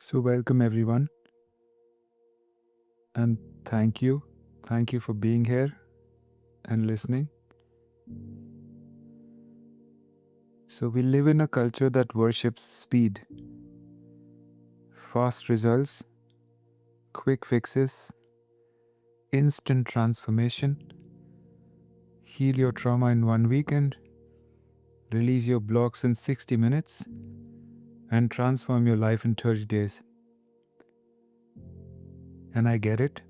So, welcome everyone, and thank you. Thank you for being here and listening. So, we live in a culture that worships speed, fast results, quick fixes, instant transformation, heal your trauma in one weekend, release your blocks in 60 minutes, and transform your life in 30 days. And I get it.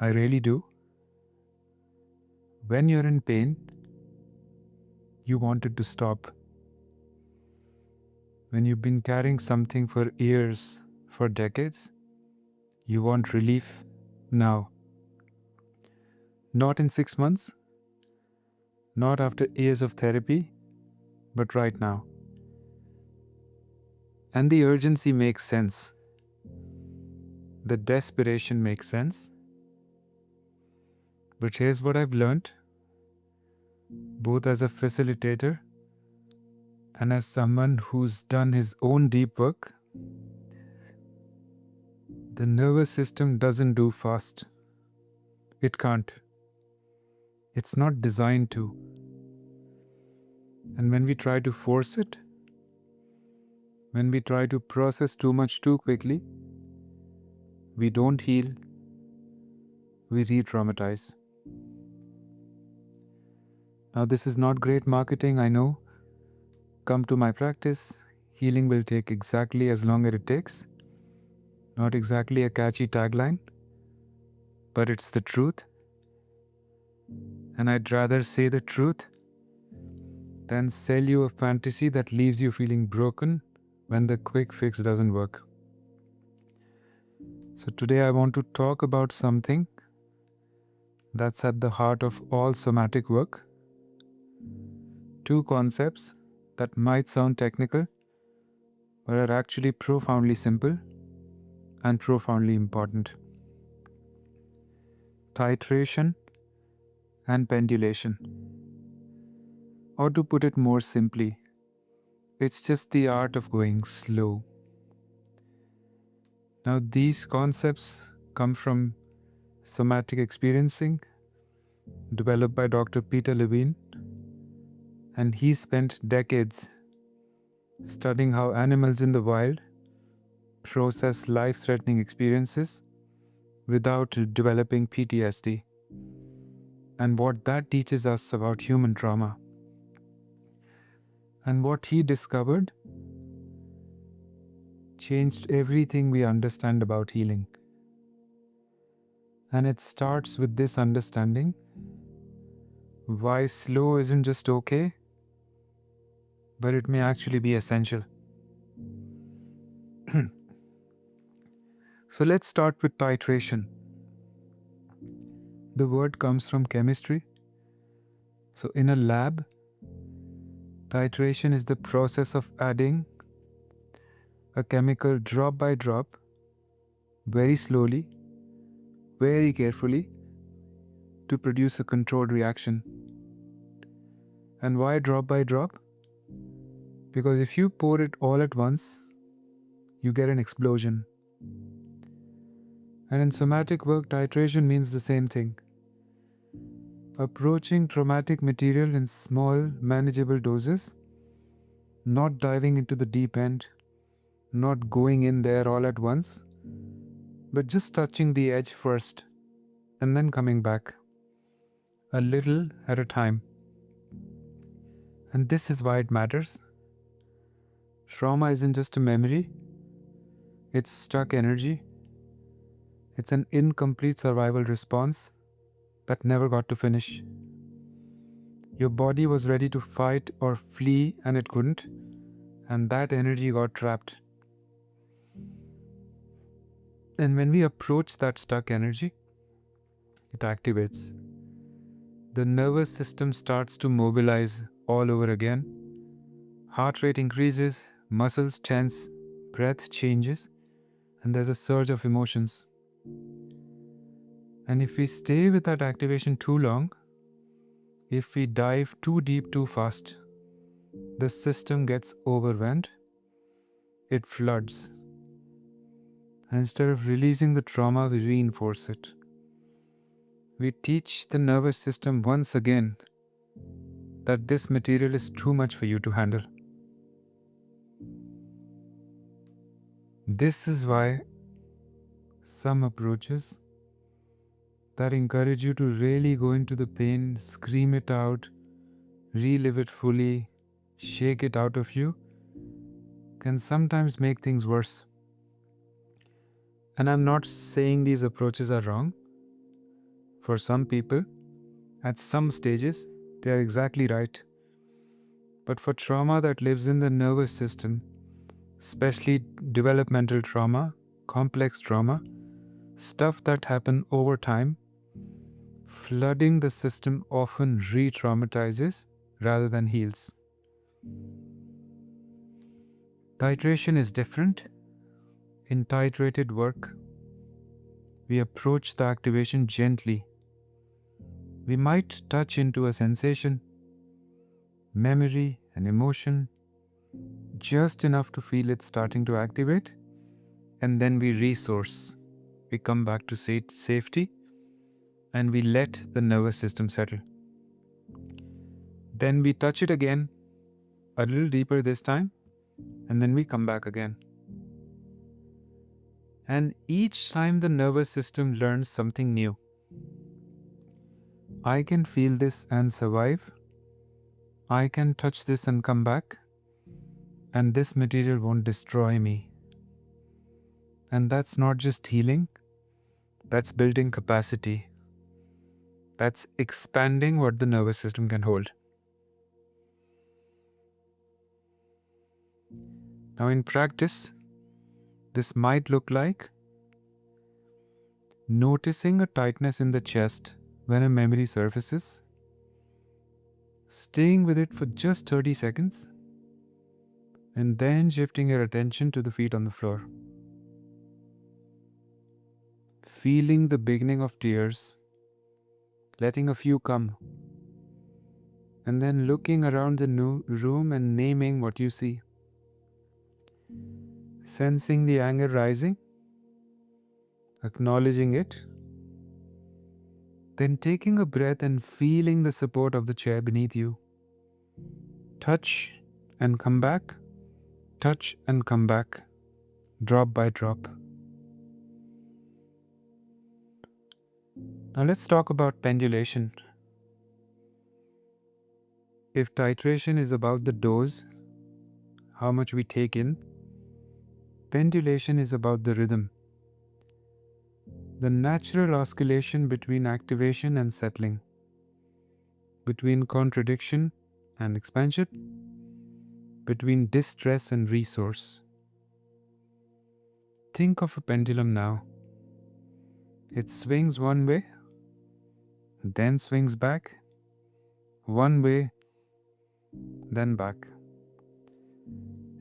I really do. When you're in pain, you want it to stop. When you've been carrying something for years, for decades, you want relief now. Not in 6 months, not after years of therapy, but right now. And the urgency makes sense. The desperation makes sense. But here's what I've learned, both as a facilitator and as someone who's done his own deep work. The nervous system doesn't do fast. It can't. It's not designed to. And when we try to force it, when we try to process too much too quickly, we don't heal, we retraumatize. Now, this is not great marketing, I know. Come to my practice. Healing will take exactly as long as it takes. Not exactly a catchy tagline, but it's the truth. And I'd rather say the truth than sell you a fantasy that leaves you feeling broken when the quick fix doesn't work. So today I want to talk about something that's at the heart of all somatic work. Two concepts that might sound technical, but are actually profoundly simple and profoundly important. Titration and pendulation. Or to put it more simply, it's just the art of going slow. Now, these concepts come from somatic experiencing, developed by Dr. Peter Levine, and he spent decades studying how animals in the wild process life-threatening experiences without developing PTSD, and what that teaches us about human trauma. And what he discovered changed everything we understand about healing. And it starts with this understanding: why slow isn't just okay, but it may actually be essential. So let's start with titration. The word comes from chemistry. So in a lab, titration is the process of adding a chemical drop by drop, very slowly, very carefully, to produce a controlled reaction. And why drop by drop? Because if you pour it all at once, you get an explosion. And in somatic work, titration means the same thing. Approaching traumatic material in small, manageable doses, not diving into the deep end, not going in there all at once, but just touching the edge first and then coming back, a little at a time. And this is why it matters. Trauma isn't just a memory, it's stuck energy. It's an incomplete survival response that never got to finish. Your body was ready to fight or flee and it couldn't, and that energy got trapped. And when we approach that stuck energy, it activates. The nervous system starts to mobilize all over again. Heart rate increases, muscles tense, breath changes, and there's a surge of emotions. And if we stay with that activation too long, if we dive too deep too fast, the system gets overwhelmed, it floods, Instead of releasing the trauma, we reinforce it. We teach the nervous system once again that this material is too much for you to handle. This is why some approaches that encourage you to really go into the pain, scream it out, relive it fully, shake it out of you, can sometimes make things worse. And I'm not saying these approaches are wrong. For some people, at some stages, they are exactly right. But for trauma that lives in the nervous system, especially developmental trauma, complex trauma, stuff that happen over time, flooding the system often re-traumatizes rather than heals. Titration is different. In titrated work, we approach the activation gently. We might touch into a sensation, memory, an emotion, just enough to feel it starting to activate, and then we resource. We come back to safety, and we let the nervous system settle. Then we touch it again, a little deeper this time, and then we come back again. And each time the nervous system learns something new. I can feel this and survive. I can touch this and come back. And this material won't destroy me. And that's not just healing, that's building capacity. That's expanding what the nervous system can hold. Now, in practice, this might look like noticing a tightness in the chest when a memory surfaces, staying with it for just 30 seconds, and then shifting your attention to the feet on the floor. Feeling the beginning of tears, letting a few come, and then looking around the room and naming what you see. Sensing the anger rising, acknowledging it, then taking a breath and feeling the support of the chair beneath you. Touch and come back, touch and come back, drop by drop. Now let's talk about pendulation. If titration is about the dose, how much we take in, pendulation is about the rhythm. The natural oscillation between activation and settling, between contradiction and expansion, between distress and resource. Think of a pendulum now. It swings one way, then swings back, one way, then back.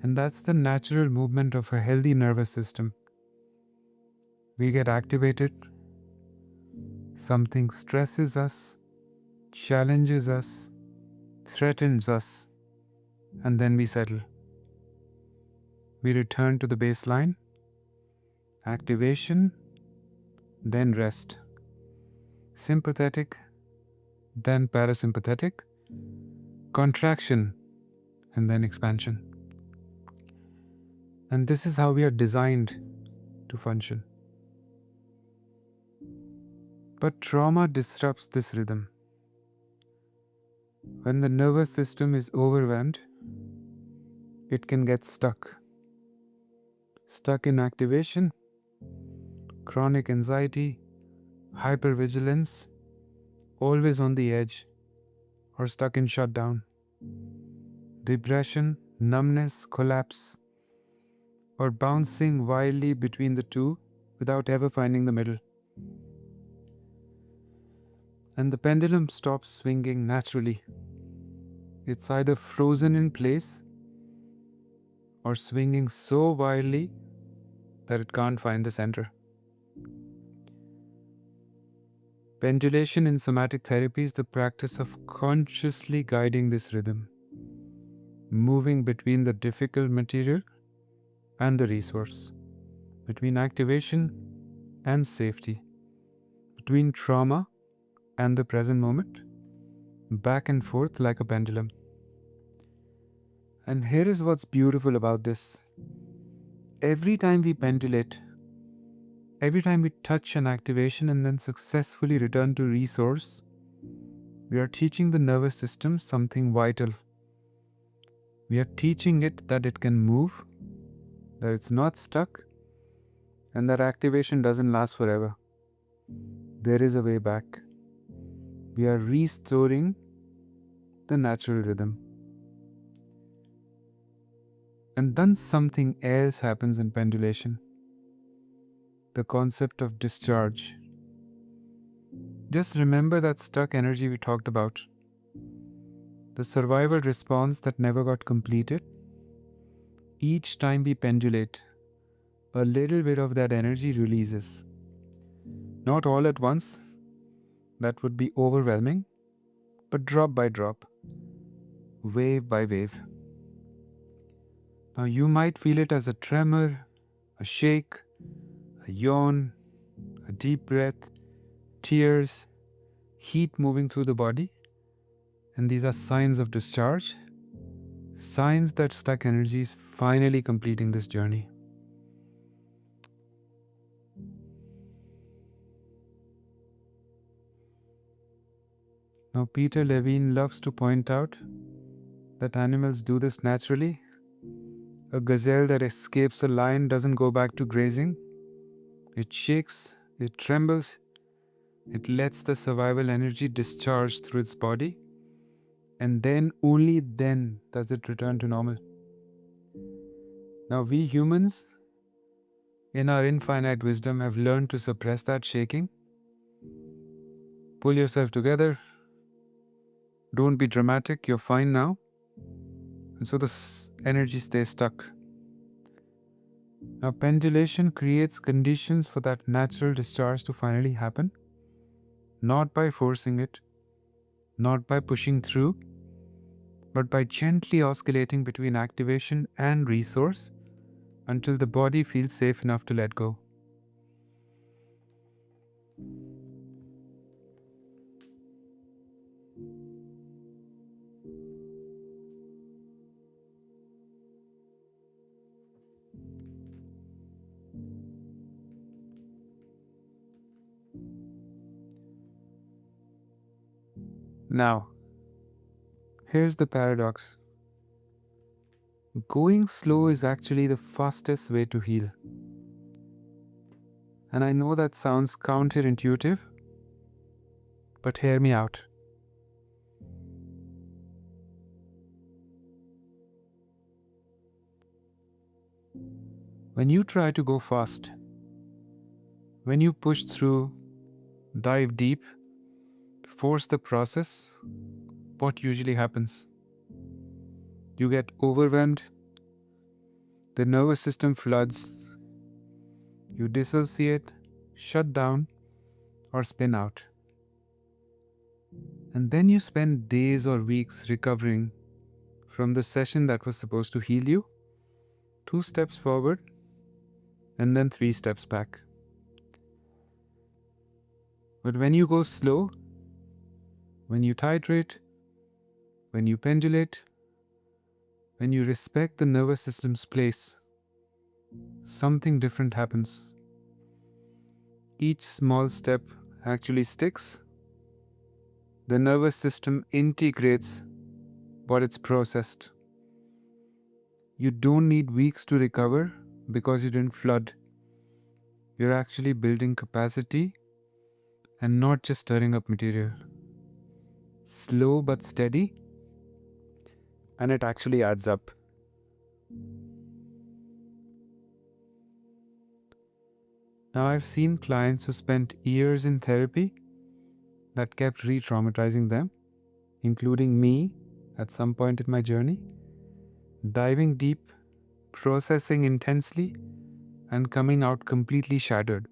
And that's the natural movement of a healthy nervous system. We get activated, something stresses us, challenges us, threatens us, and then we settle. We return to the baseline, activation, then rest. Sympathetic, then parasympathetic, contraction, and then expansion. And this is how we are designed to function. But trauma disrupts this rhythm. When the nervous system is overwhelmed, it can get stuck. Stuck in activation, chronic anxiety, hypervigilance, always on the edge, or stuck in shutdown. Depression, numbness, collapse, or bouncing wildly between the two without ever finding the middle. And the pendulum stops swinging naturally. It's either frozen in place or swinging so wildly that it can't find the center. Pendulation in somatic therapy is the practice of consciously guiding this rhythm, moving between the difficult material and the resource, between activation and safety, between trauma and the present moment, back and forth like a pendulum. And here is what's beautiful about this. Every time we pendulate, every time we touch an activation and then successfully return to resource, we are teaching the nervous system something vital. We are teaching it that it can move, that it's not stuck, and that activation doesn't last forever. There is a way back. We are restoring the natural rhythm. And then something else happens in pendulation. The concept of discharge. Just remember that stuck energy we talked about. The survival response that never got completed. Each time we pendulate, a little bit of that energy releases. Not all at once, that would be overwhelming, but drop by drop, wave by wave. Now you might feel it as a tremor, a shake, a yawn, a deep breath, tears, heat moving through the body. And these are signs of discharge, signs that stuck energy is finally completing this journey. Now Peter Levine loves to point out that animals do this naturally. A gazelle that escapes a lion doesn't go back to grazing. It shakes, it trembles, it lets the survival energy discharge through its body, and then, only then, does it return to normal. Now we humans, in our infinite wisdom, have learned to suppress that shaking. Pull yourself together. Don't be dramatic, you're fine now. And so the energy stays stuck. Now pendulation creates conditions for that natural discharge to finally happen. Not by forcing it, not by pushing through, but by gently oscillating between activation and resource until the body feels safe enough to let go. Now, here's the paradox. Going slow is actually the fastest way to heal. And I know that sounds counterintuitive, but hear me out. When you try to go fast, when you push through, dive deep, force the process, what usually happens? You get overwhelmed, the nervous system floods, you dissociate, shut down, or spin out. And then you spend days or weeks recovering from the session that was supposed to heal you, 2 steps forward, and then 3 steps back. But when you go slow, when you titrate, when you pendulate, when you respect the nervous system's place, something different happens. Each small step actually sticks. The nervous system integrates what it's processed. You don't need weeks to recover because you didn't flood. You're actually building capacity and not just stirring up material. Slow but steady, and it actually adds up. Now I've seen clients who spent years in therapy that kept re-traumatizing them, including me at some point in my journey, diving deep, processing intensely, and coming out completely shattered.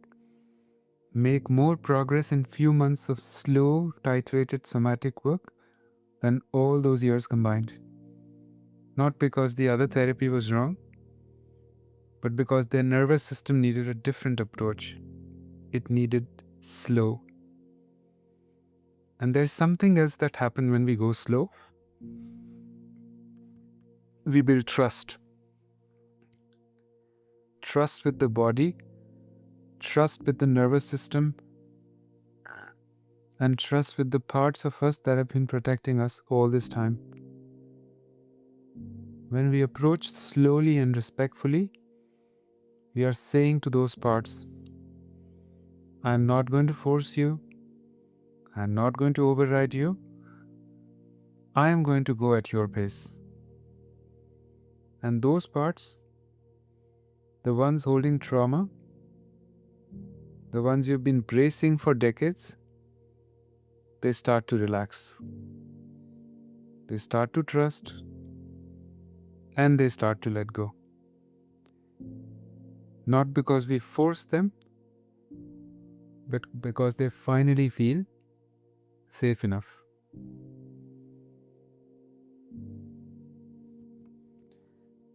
Make more progress in few months of slow, titrated somatic work than all those years combined. Not because the other therapy was wrong, but because their nervous system needed a different approach. It needed slow. And there's something else that happens when we go slow. We build trust. Trust with the body, trust with the nervous system, and trust with the parts of us that have been protecting us all this time. When we approach slowly and respectfully, we are saying to those parts, I'm not going to force you. I'm not going to override you. I am going to go at your pace. And those parts, the ones holding trauma, the ones you've been bracing for decades, they start to relax. They start to trust, and they start to let go. Not because we force them, but because they finally feel safe enough.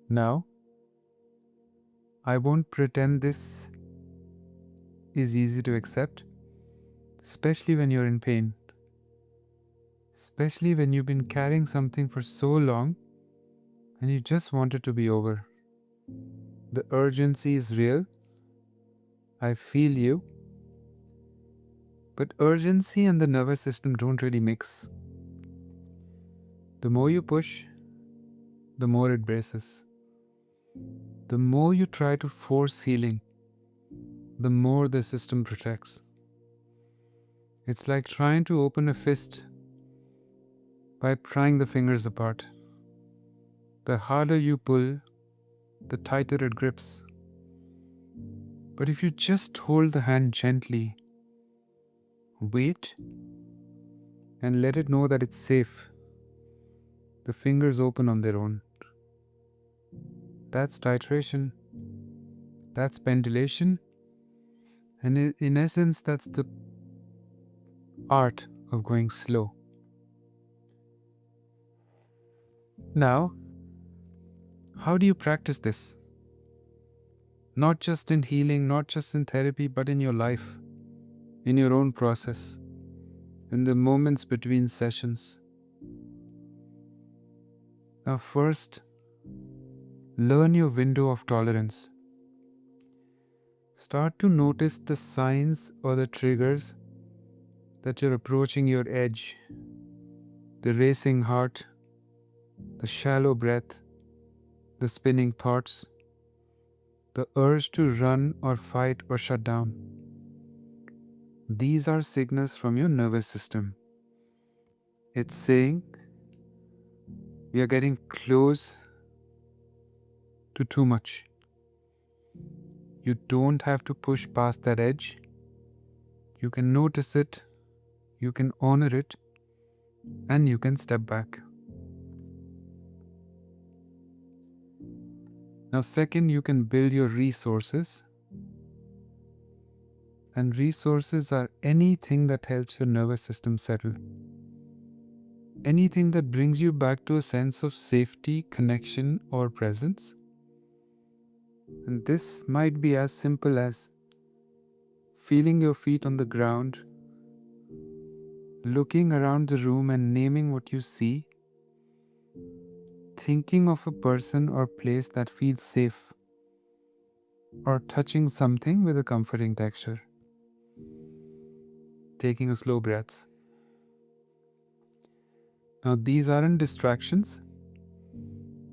Now, I won't pretend this is easy to accept, especially when you're in pain. Especially when you've been carrying something for so long and you just want it to be over. The urgency is real. I feel you. But urgency and the nervous system don't really mix. The more you push, the more it braces. The more you try to force healing, the more the system protects. It's like trying to open a fist by prying the fingers apart. The harder you pull, the tighter it grips. But if you just hold the hand gently, wait, and let it know that it's safe, the fingers open on their own. That's titration. That's pendulation. And in essence, that's the art of going slow. Now, how do you practice this? Not just in healing, not just in therapy, but in your life, in your own process, in the moments between sessions. Now, first, learn your window of tolerance. Start to notice the signs or the triggers that you're approaching your edge. The racing heart, the shallow breath, the spinning thoughts, the urge to run or fight or shut down. These are signals from your nervous system. It's saying we are getting close to too much. You don't have to push past that edge. You can notice it, you can honor it, and you can step back. Now, second, you can build your resources. And resources are anything that helps your nervous system settle. Anything that brings you back to a sense of safety, connection, or presence. And this might be as simple as feeling your feet on the ground, looking around the room and naming what you see, thinking of a person or place that feels safe, or touching something with a comforting texture. Taking a slow breath. Now, these aren't distractions,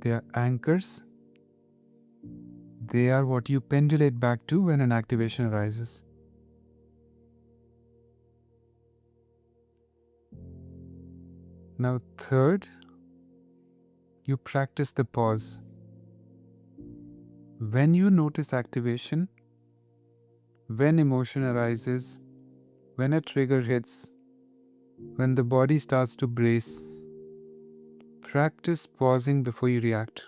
they are anchors. They are what you pendulate back to when an activation arises. Now, third, you practice the pause. When you notice activation, when emotion arises, when a trigger hits, when the body starts to brace, practice pausing before you react.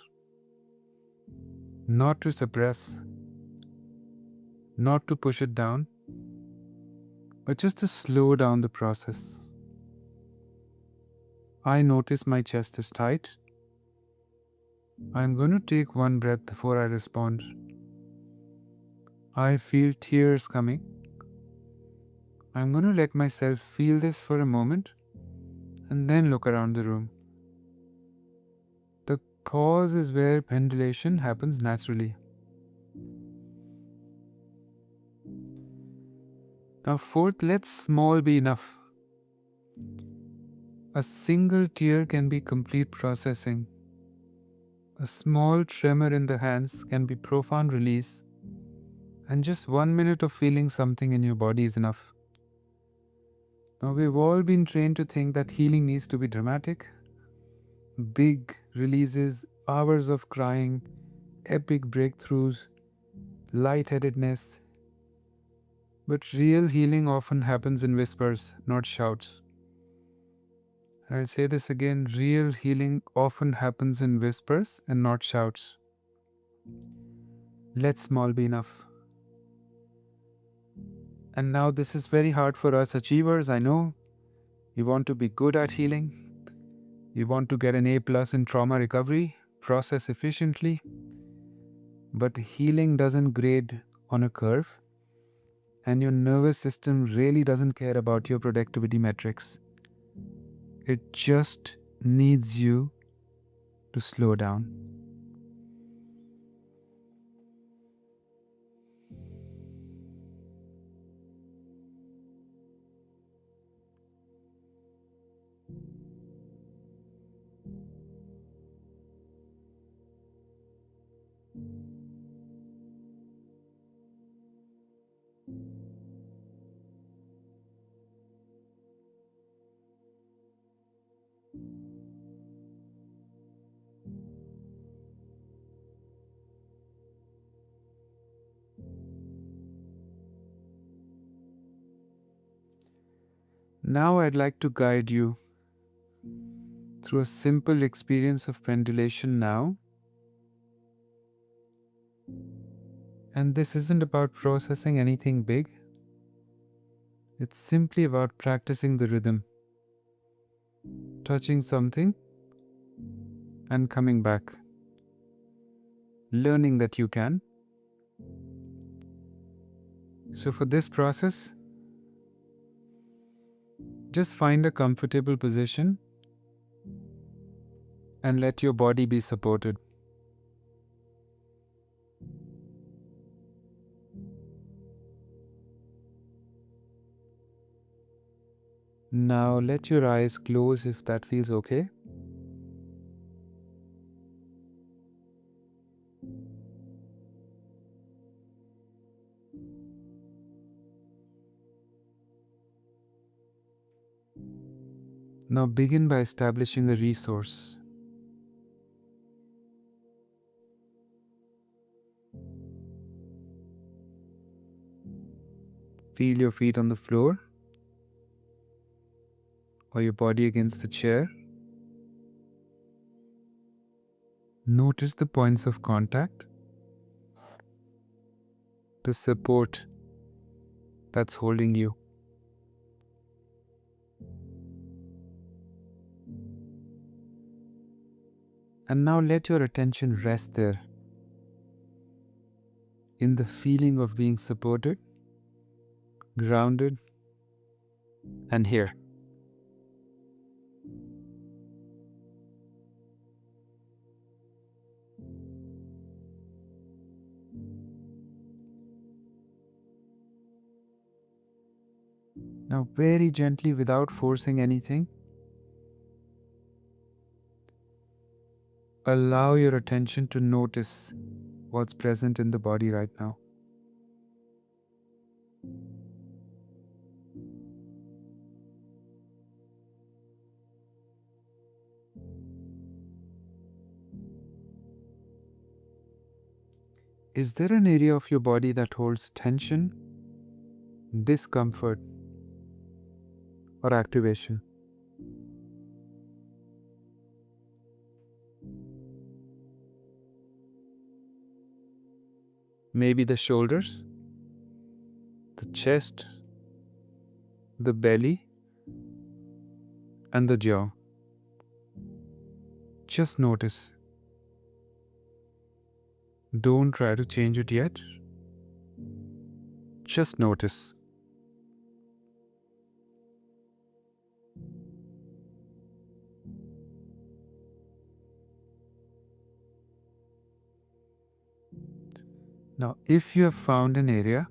Not to suppress, not to push it down, but just to slow down the process. I notice my chest is tight. I'm going to take one breath before I respond. I feel tears coming. I'm going to let myself feel this for a moment and then look around the room. The pause is where pendulation happens naturally. Now, fourth, let small be enough. A single tear can be complete processing. A small tremor in the hands can be profound release. And just 1 minute of feeling something in your body is enough. Now, we've all been trained to think that healing needs to be dramatic. Big releases, hours of crying, epic breakthroughs, lightheadedness. But real healing often happens in whispers, not shouts. I'll say this again, real healing often happens in whispers and not shouts. Let small be enough. And now this is very hard for us achievers, I know. You want to be good at healing. You want to get an A+ in trauma recovery, process efficiently. But healing doesn't grade on a curve. And your nervous system really doesn't care about your productivity metrics. It just needs you to slow down. Now I'd like to guide you through a simple experience of pendulation now. And this isn't about processing anything big. It's simply about practicing the rhythm. Touching something and coming back. Learning that you can. So for this process, just find a comfortable position and let your body be supported. Now let your eyes close if that feels okay. Now begin by establishing a resource. Feel your feet on the floor or your body against the chair. Notice the points of contact, the support that's holding you. And now let your attention rest there, in the feeling of being supported, grounded, and here. Now very gently, without forcing anything, allow your attention to notice what's present in the body right now. Is there an area of your body that holds tension, discomfort, or activation? Maybe the shoulders, the chest, the belly, and the jaw. Just notice. Don't try to change it yet. Just notice. Now, if you have found an area,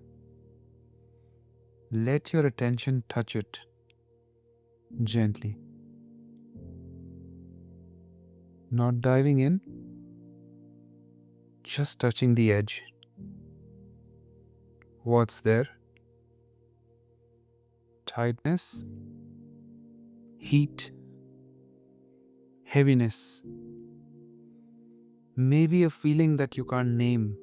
let your attention touch it gently. Not diving in, just touching the edge. What's there? Tightness, heat, heaviness, maybe a feeling that you can't name.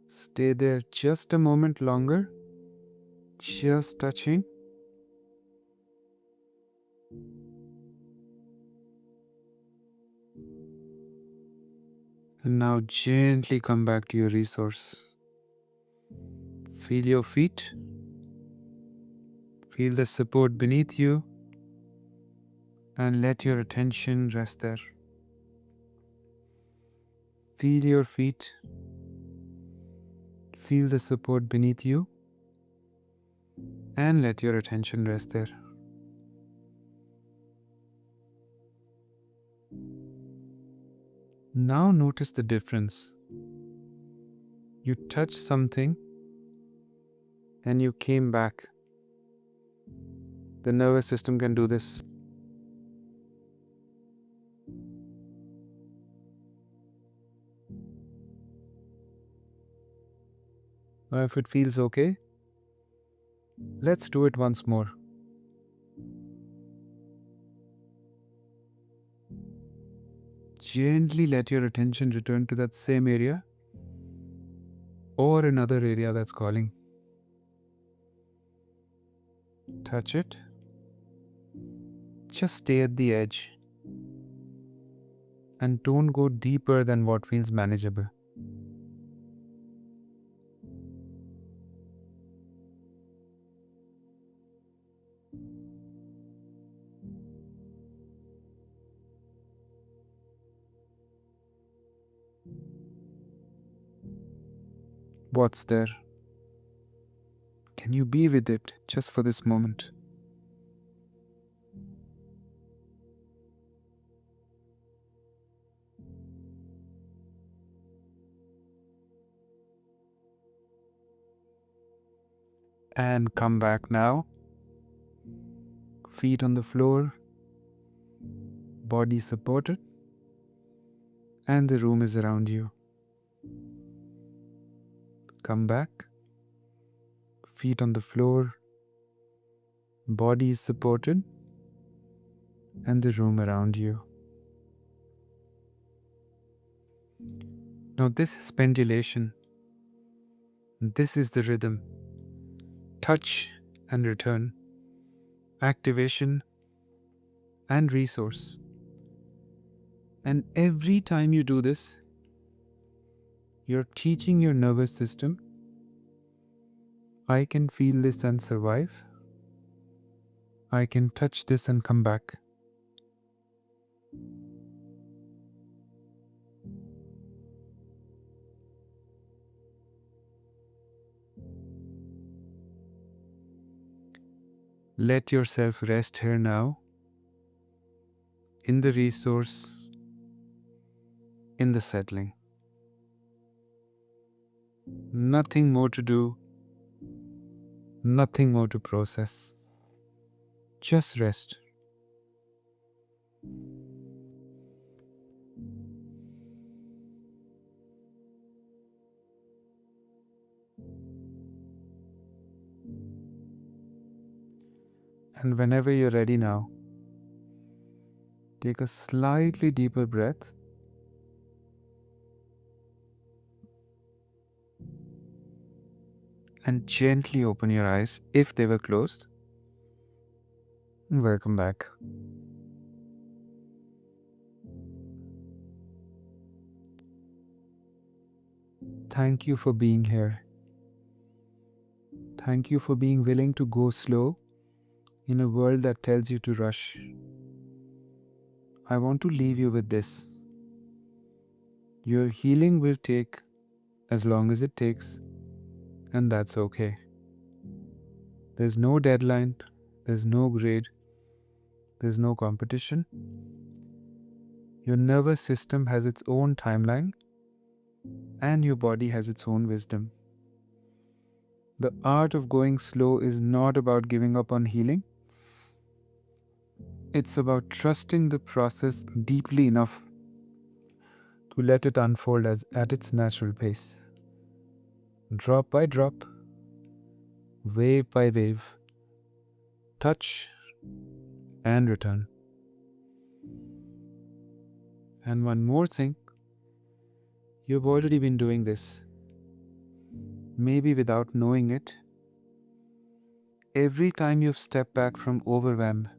Stay there just a moment longer, just touching. And now gently come back to your resource. Feel your feet. Feel the support beneath you. And let your attention rest there. Feel your feet. Feel the support beneath you. And let your attention rest there. Now notice the difference. You touched something and you came back. The nervous system can do this. Now, if it feels okay, let's do it once more. Gently let your attention return to that same area or another area that's calling. Touch it. Just stay at the edge and don't go deeper than what feels manageable. What's there? Can you be with it just for this moment? And come back now. Feet on the floor, body supported, and the room is around you. Come back. Feet on the floor, body is supported, and the room around you. Now, this is pendulation. This is the rhythm. Touch and return. Activation and resource. And every time you do this, you're teaching your nervous system, I can feel this and survive. I can touch this and come back. Let yourself rest here now, in the resource, in the settling. Nothing more to do, nothing more to process. Just rest. And whenever you're ready now, take a slightly deeper breath. And gently open your eyes if they were closed. Welcome back. Thank you for being here. Thank you for being willing to go slow in a world that tells you to rush. I want to leave you with this. Your healing will take as long as it takes, and that's okay. There's no deadline, there's no grade, there's no competition. Your nervous system has its own timeline, and your body has its own wisdom. The art of going slow is not about giving up on healing. It's about trusting the process deeply enough to let it unfold at its natural pace. Drop by drop, wave by wave, touch and return. And one more thing, you've already been doing this, maybe without knowing it. Every time you've stepped back from overwhelm,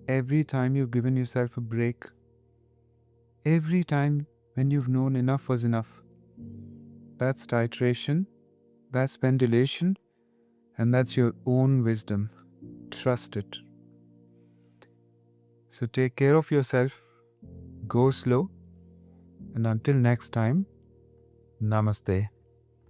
every time you've given yourself a break, every time when you've known enough was enough, that's titration, that's pendulation, and that's your own wisdom. Trust it. So take care of yourself, go slow, and until next time, namaste.